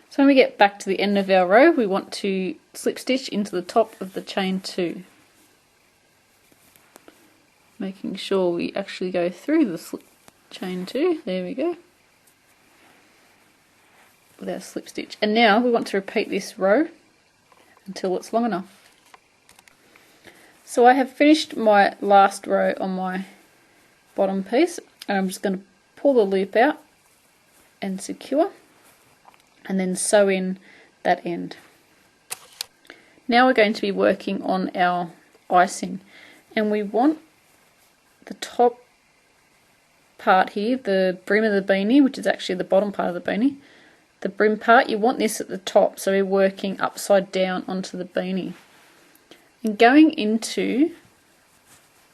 So when we get back to the end of our row, we want to slip stitch into the top of the chain 2. Making sure we actually go through the chain 2, there we go, with our slip stitch. And now we want to repeat this row until it's long enough. So I have finished my last row on my bottom piece, and I'm just going to pull the loop out and secure, and then sew in that end. Now we're going to be working on our icing, and we want the top part here, the brim of the beanie, which is actually the bottom part of the beanie, the brim part, you want this at the top, so we're working upside down onto the beanie. And going into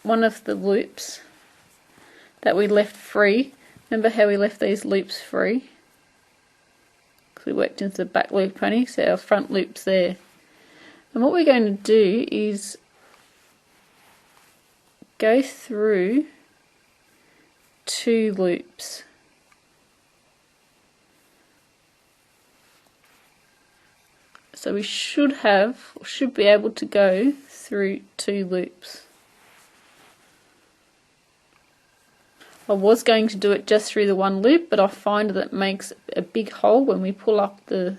one of the loops that we left free, remember how we left these loops free? We worked into the back loop only, so our front loop's there. And what we're going to do is go through 2 loops. So we should be able to go through 2 loops. I was going to do it just through the 1 loop, but I find that it makes a big hole when we pull up the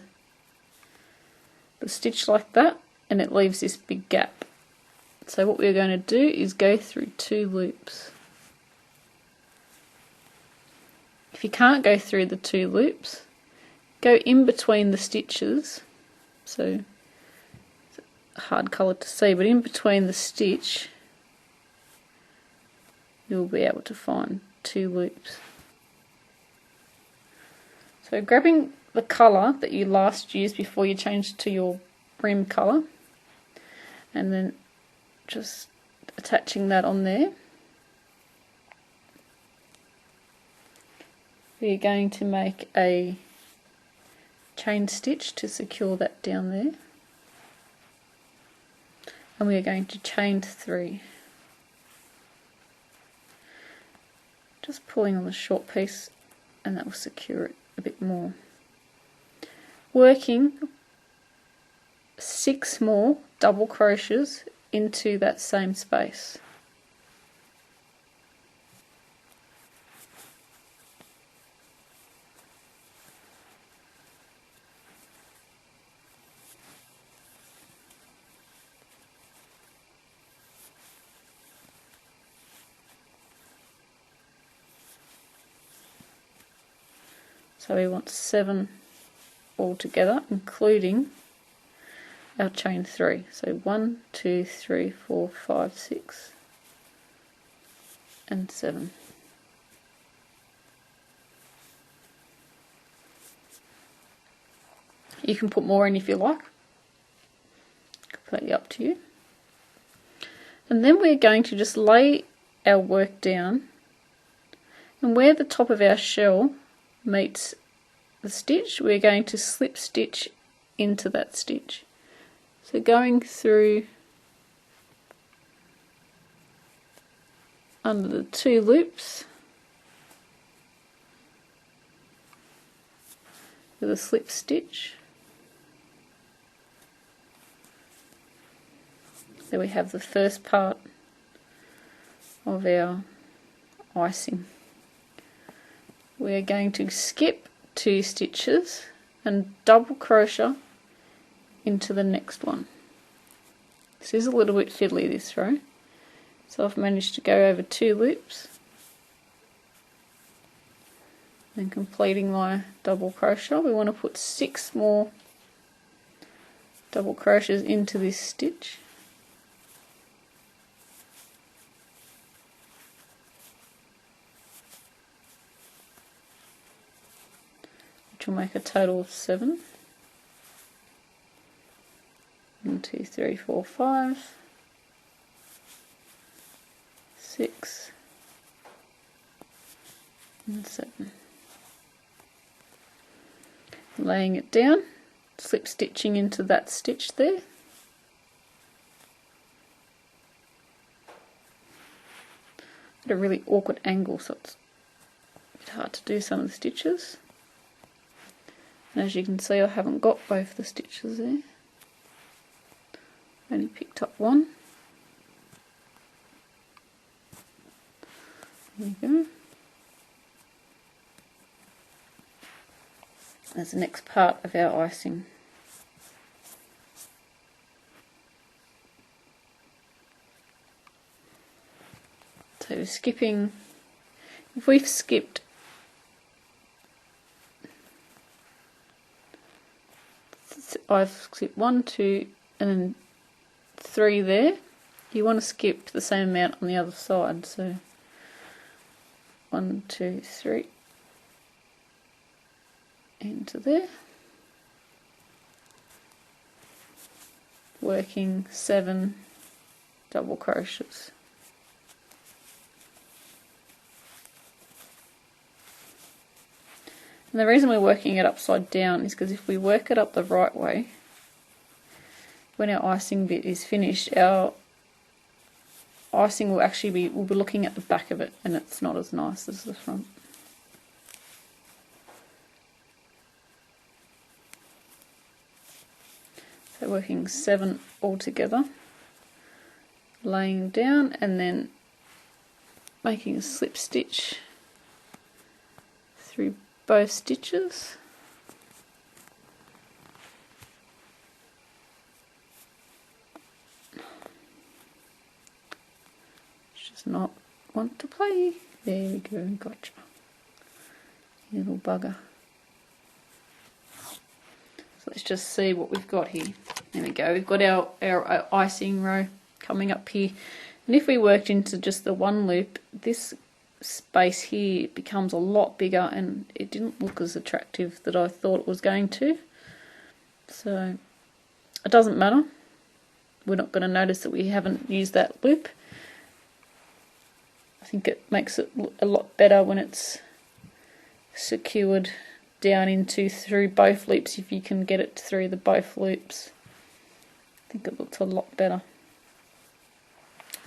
stitch like that, and it leaves this big gap. So what we're going to do is go through 2 loops. If you can't go through the 2 loops, go in between the stitches. So it's a hard colour to see, but in between the stitch you'll be able to find 2 loops. So grabbing the colour that you last used before you changed to your brim colour, and then just attaching that on there. We're going to make a chain stitch to secure that down there, and we are going to chain 3. Just pulling on the short piece, and that will secure it a bit more. Working 6 more double crochets into that same space. So we want 7 altogether, including our chain 3. So 1, 2, 3, 4, 5, 6 and 7. You can put more in if you like, completely up to you. And then we're going to just lay our work down, and where the top of our shell meets the stitch, we're going to slip stitch into that stitch. So going through under the 2 loops with a slip stitch. So we have the first part of our icing. We are going to skip 2 stitches and double crochet into the next one. This is a little bit fiddly, this row, so I've managed to go over 2 loops and completing my double crochet. We want to put 6 more double crochets into this stitch. Which will make a total of 7. 1, 2, 3, 4, 5, 6 and 7. Laying it down, slip stitching into that stitch there. At a really awkward angle, so it's a bit hard to do some of the stitches. And as you can see, I haven't got both the stitches there. Only picked up one. There you go. That's the next part of our icing. So we're skipping, if we've skipped I've skipped 1, 2 and then 3 there, you want to skip the same amount on the other side, so 1, 2, 3 into there, working 7 double crochets. And the reason we're working it upside down is because if we work it up the right way, when our icing bit is finished, our icing will actually be, we'll be looking at the back of it, and it's not as nice as the front. So working 7 all together, laying down and then making a slip stitch through both stitches. Does not want to play. There we go, gotcha. You little bugger. So let's just see what we've got here. There we go, we've got our icing row coming up here. And if we worked into just the one loop, this space here becomes a lot bigger and it didn't look as attractive that I thought it was going to. So it doesn't matter. We're not going to notice that we haven't used that loop. I think it makes it look a lot better when it's secured down into through both loops, if you can get it through the both loops. I think it looks a lot better.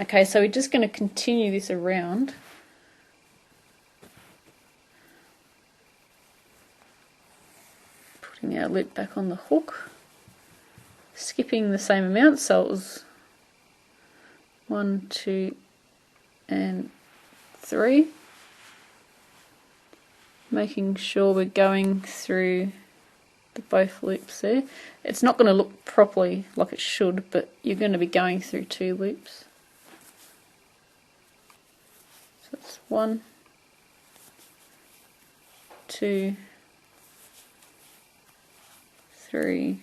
Okay, so we're just going to continue this around. Putting our loop back on the hook. Skipping the same amount, so it was 1, 2 and 3. Making sure we're going through the both loops there. It's not going to look properly like it should, but you're going to be going through 2 loops. So it's 1, 2, 3,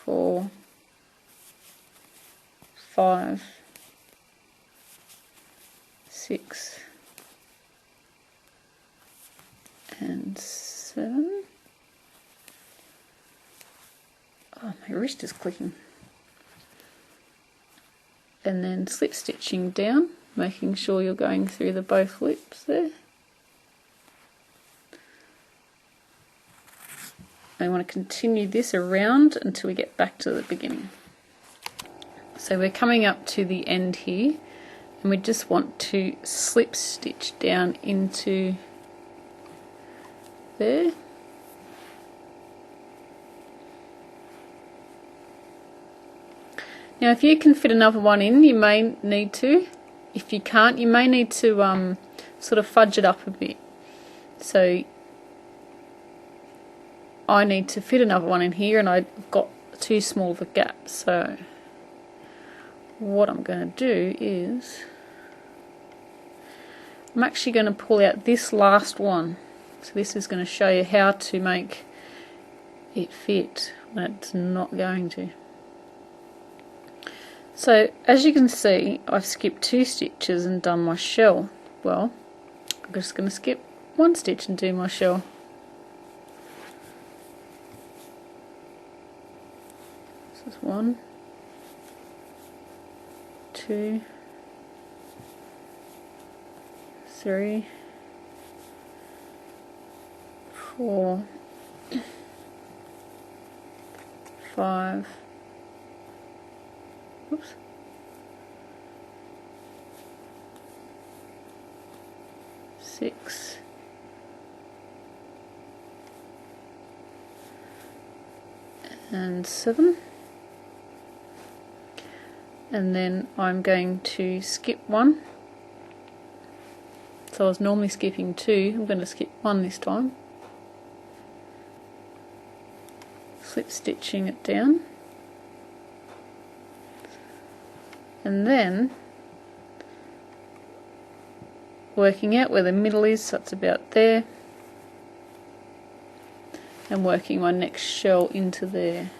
4, 5, 6 and 7. Oh, my wrist is clicking. And then slip stitching down, making sure you're going through the both loops there. I want to continue this around until we get back to the beginning. So we're coming up to the end here, and we just want to slip stitch down into there. Now if you can fit another one in, you may need to. If you can't, you may need to sort of fudge it up a bit. So I need to fit another one in here, and I've got too small of a gap. So what I'm going to do is I'm actually going to pull out this last one. So this is going to show you how to make it fit when it's not going to. So as you can see, I've skipped 2 stitches and done my shell. Well, I'm just going to skip 1 stitch and do my shell. This is 1, 2, 3, 4, 5, oops, 6, and 7. And then I'm going to skip 1. So I was normally skipping 2, I'm going to skip 1 this time. Slip stitching it down. And then working out where the middle is, so it's about there, and working my next shell into there.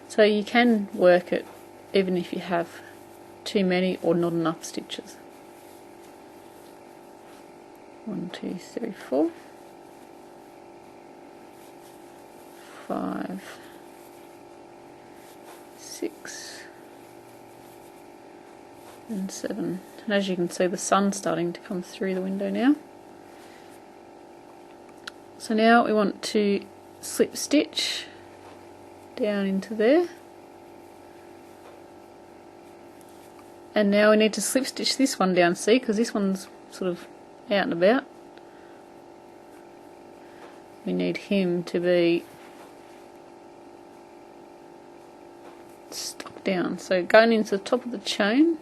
So you can work it even if you have too many or not enough stitches. 1, 2, 3, 4, 5, 6 and 7. And as you can see, the sun's starting to come through the window now. So now we want to slip stitch down into there, and now we need to slip stitch this one down, see, because this one's sort of out and about. We need him to be stuck down, so going into the top of the chain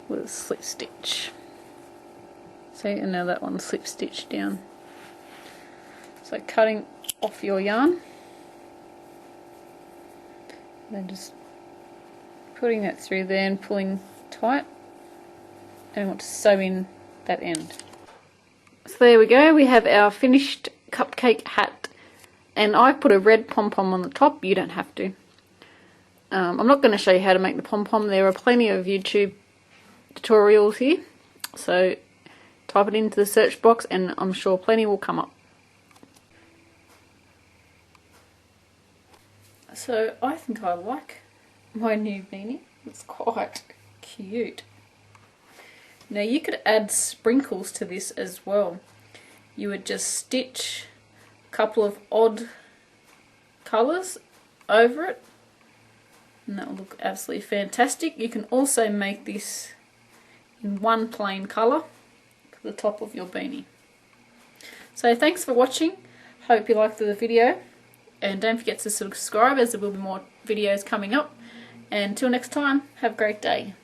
with a slip stitch. See, and now that one's slip stitched down. So cutting off your yarn, then just putting that through there and pulling tight, and we want to sew in that end. So there we go, we have our finished cupcake hat, and I've put a red pom-pom on the top. You don't have to. I'm not going to show you how to make the pom-pom. There are plenty of YouTube tutorials here, so type it into the search box and I'm sure plenty will come up. So I think I like my new beanie. It's quite cute. Now you could add sprinkles to this as well. You would just stitch a couple of odd colours over it and that will look absolutely fantastic. You can also make this in one plain colour for the top of your beanie. So thanks for watching. Hope you liked the video. And don't forget to subscribe, as there will be more videos coming up. And until next time, have a great day.